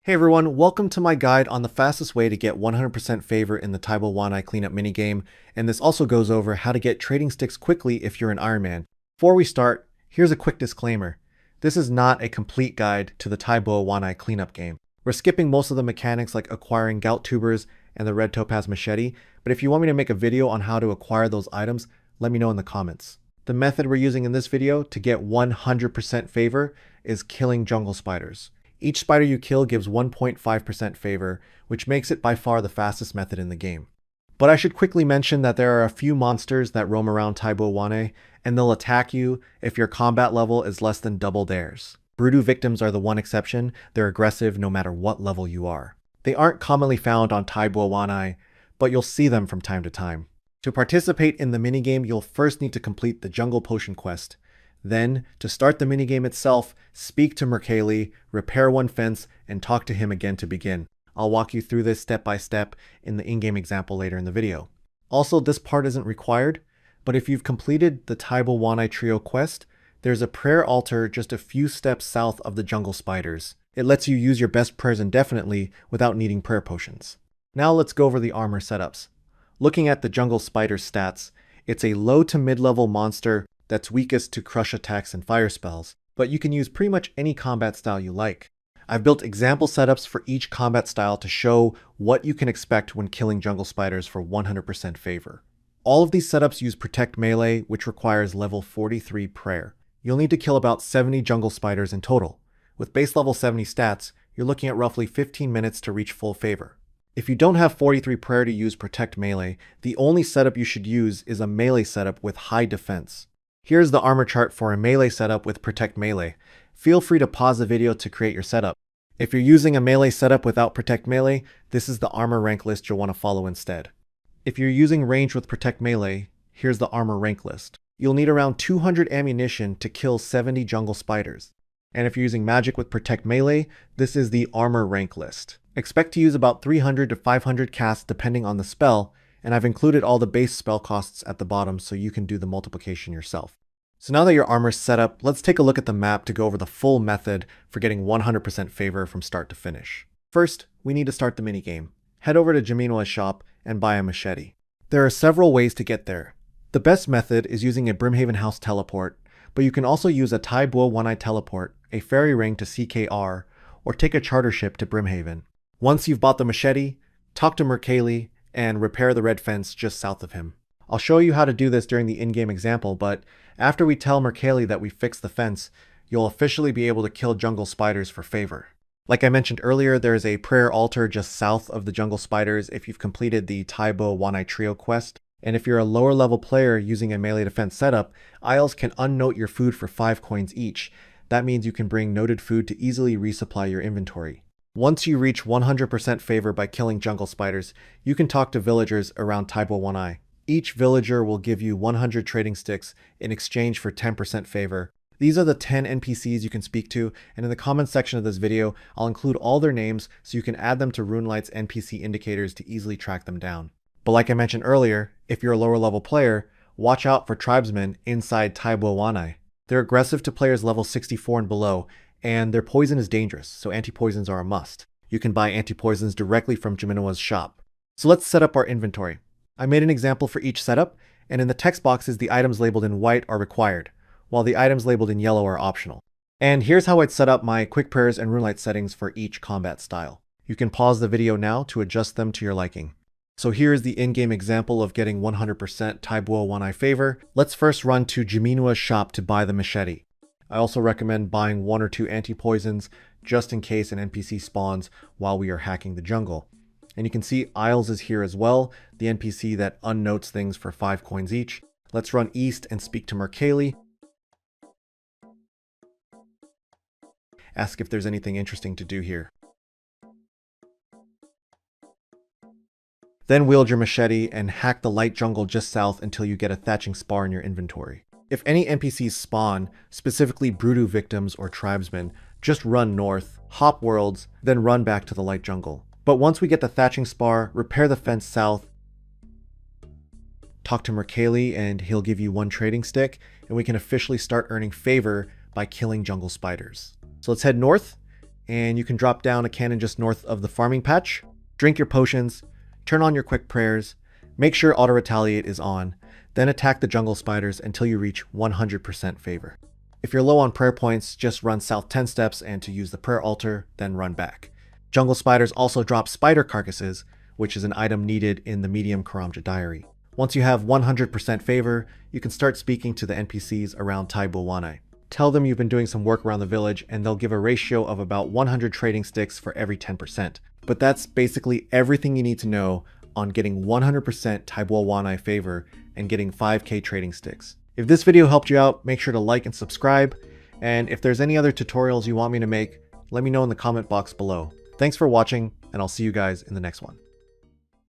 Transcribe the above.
Hey everyone, welcome to my guide on the fastest way to get 100% favor in the Tai Bwo Wannai Cleanup minigame, and this also goes over how to get trading sticks quickly if you're an Ironman. Before we start, here's a quick disclaimer. This is not a complete guide to the Tai Bwo Wannai Cleanup game. We're skipping most of the mechanics like acquiring gout tubers and the red topaz machete, but if you want me to make a video on how to acquire those items, let me know in the comments. The method we're using in this video to get 100% favor is killing jungle spiders. Each spider you kill gives 1.5% favor, which makes it by far the fastest method in the game. But I should quickly mention that there are a few monsters that roam around Tai Bwo Wannai, and they'll attack you if your combat level is less than double theirs. Broodoo victims are the one exception. They're aggressive no matter what level you are. They aren't commonly found on Tai Bwo Wannai, but you'll see them from time to time. To participate in the minigame, you'll first need to complete the Jungle Potion quest. Then, to start the minigame itself, speak to Murcaily, repair one fence, and talk to him again to begin. I'll walk you through this step by step in the in-game example later in the video. Also, this part isn't required, but if you've completed the Tai Bwo Wannai Trio quest, there's a prayer altar just a few steps south of the jungle spiders. It lets you use your best prayers indefinitely without needing prayer potions. Now let's go over the armor setups. Looking at the jungle spider's stats, it's a low to mid-level monster that's weakest to crush attacks and fire spells, but you can use pretty much any combat style you like. I've built example setups for each combat style to show what you can expect when killing jungle spiders for 100% favor. All of these setups use Protect Melee, which requires level 43 prayer. You'll need to kill about 70 jungle spiders in total. With base level 70 stats, you're looking at roughly 15 minutes to reach full favor. If you don't have 43 prayer to use Protect Melee, the only setup you should use is a melee setup with high defense. Here's the armor chart for a melee setup with Protect Melee. Feel free to pause the video to create your setup. If you're using a melee setup without Protect Melee, this is the armor rank list you'll want to follow instead. If you're using range with Protect Melee, here's the armor rank list. You'll need around 200 ammunition to kill 70 jungle spiders. And if you're using magic with Protect Melee, this is the armor rank list. Expect to use about 300 to 500 casts depending on the spell, and I've included all the base spell costs at the bottom so you can do the multiplication yourself. So now that your armor's set up, let's take a look at the map to go over the full method for getting 100% favor from start to finish. First, we need to start the minigame. Head over to Jaminua's shop and buy a machete. There are several ways to get there. The best method is using a Brimhaven House teleport, but you can also use a Tai Bwo Wannai teleport, a ferry ring to CKR, or take a charter ship to Brimhaven. Once you've bought the machete, talk to Murcaily and repair the red fence just south of him. I'll show you how to do this during the in-game example, but after we tell Murcaily that we fixed the fence, you'll officially be able to kill jungle spiders for favor. Like I mentioned earlier, there is a prayer altar just south of the jungle spiders if you've completed the Tai Bwo Wannai Trio quest. And if you're a lower level player using a melee defense setup, isles can unnote your food for 5 coins each. That means you can bring noted food to easily resupply your inventory. Once you reach 100% favor by killing jungle spiders, you can talk to villagers around Tai Bwo Wannai. Each villager will give you 100 trading sticks in exchange for 10% favor. These are the 10 NPCs you can speak to, and in the comments section of this video, I'll include all their names so you can add them to RuneLite's NPC indicators to easily track them down. But like I mentioned earlier, if you're a lower level player, watch out for tribesmen inside Tai Bwo Wannai. They're aggressive to players level 64 and below, and their poison is dangerous, so anti-poisons are a must. You can buy anti-poisons directly from Jaminua's shop. So let's set up our inventory. I made an example for each setup, and in the text boxes the items labeled in white are required, while the items labeled in yellow are optional. And here's how I'd set up my quick prayers and RuneLite settings for each combat style. You can pause the video now to adjust them to your liking. So here's the in-game example of getting 100% Tai Bwo Wannai favor. Let's first run to Jaminua's shop to buy the machete. I also recommend buying 1 or 2 anti-poisons just in case an NPC spawns while we are hacking the jungle. And you can see Isles is here as well, the NPC that unnotes things for 5 coins each. Let's run east and speak to Murcaily. Ask if there's anything interesting to do here. Then wield your machete and hack the light jungle just south until you get a thatching spar in your inventory. If any NPCs spawn, specifically Broodoo victims or tribesmen, just run north, hop worlds, then run back to the light jungle. But once we get the thatching spar, repair the fence south, talk to Murcaily and he'll give you 1 trading stick, and we can officially start earning favor by killing jungle spiders. So let's head north and you can drop down a cannon just north of the farming patch, drink your potions, turn on your quick prayers, make sure auto retaliate is on, then attack the jungle spiders until you reach 100% favor. If you're low on prayer points, just run south 10 steps and to use the prayer altar, then run back. Jungle spiders also drop spider carcasses, which is an item needed in the medium karamja diary. Once you have 100% favor, you can start speaking to the NPCs around Tai Bwo Wannai. Tell them you've been doing some work around the village and they'll give a ratio of about 100 trading sticks for every 10%. But that's basically everything you need to know on getting 100% Tai Bwo Wannai favor and getting 5k trading sticks. If this video helped you out, make sure to like and subscribe. And if there's any other tutorials you want me to make, let me know in the comment box below. Thanks for watching, and I'll see you guys in the next one.